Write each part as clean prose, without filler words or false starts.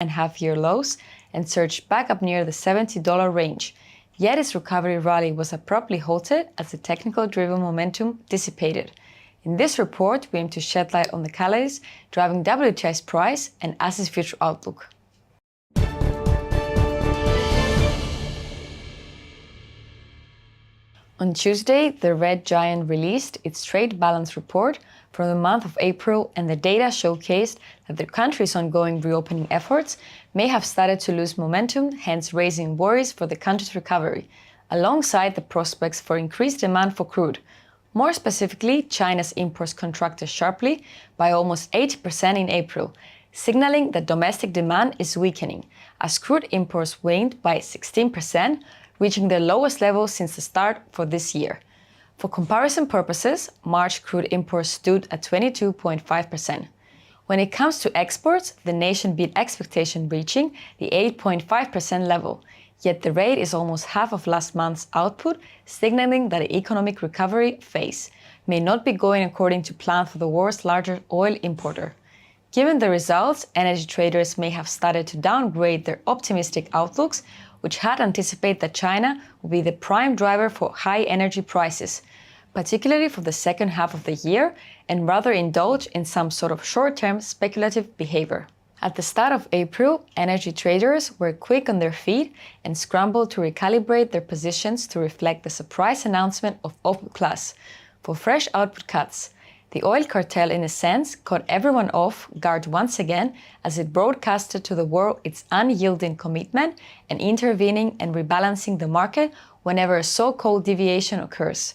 and half-year lows and surged back up near the $70 range. Yet its recovery rally was abruptly halted as the technical-driven momentum dissipated. In this report, we aim to shed light on the catalysts driving WTI's price and assets future outlook. On Tuesday, the Red Giant released its trade balance report for the month of April, and the data showcased that the country's ongoing reopening efforts may have started to lose momentum, hence raising worries for the country's recovery, alongside the prospects for increased demand for crude. More specifically, China's imports contracted sharply by almost 80% in April, signaling that domestic demand is weakening, as crude imports waned by 16%, reaching their lowest level since the start for this year. For comparison purposes, March crude imports stood at 22.5%. When it comes to exports, the nation beat expectation, reaching the 8.5% level, yet the rate is almost half of last month's output, signaling that the economic recovery phase may not be going according to plan for the world's largest oil importer. Given the results, energy traders may have started to downgrade their optimistic outlooks, which had anticipated that China would be the prime driver for high energy prices, particularly for the second half of the year, and rather indulge in some sort of short-term speculative behavior. At the start of April, energy traders were quick on their feet and scrambled to recalibrate their positions to reflect the surprise announcement of OPEC+ for fresh output cuts. The oil cartel, in a sense, caught everyone off guard once again as it broadcasted to the world its unyielding commitment and intervening and rebalancing the market whenever a so-called deviation occurs.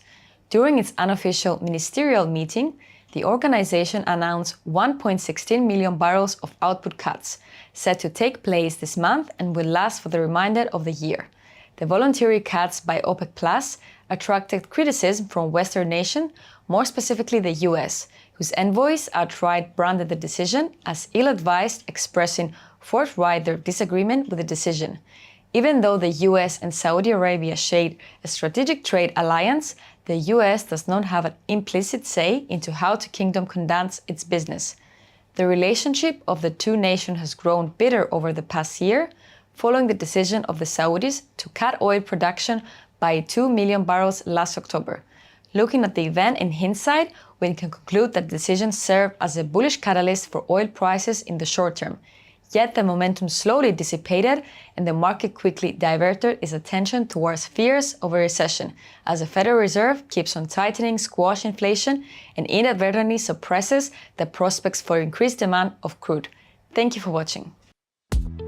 During its unofficial ministerial meeting, the organization announced 1.16 million barrels of output cuts, set to take place this month and will last for the remainder of the year. The voluntary cuts by OPEC+ attracted criticism from Western nations, more specifically the US, whose envoys outright branded the decision as ill-advised, expressing forthright their disagreement with the decision. Even though the US and Saudi Arabia share a strategic trade alliance, the US does not have an implicit say into how the kingdom conducts its business. The relationship of the two nations has grown bitter over the past year, following the decision of the Saudis to cut oil production by 2 million barrels last October. Looking at the event in hindsight, we can conclude that the decision served as a bullish catalyst for oil prices in the short term. Yet the momentum slowly dissipated and the market quickly diverted its attention towards fears of a recession, as the Federal Reserve keeps on tightening squash inflation and inadvertently suppresses the prospects for increased demand of crude. Thank you for watching.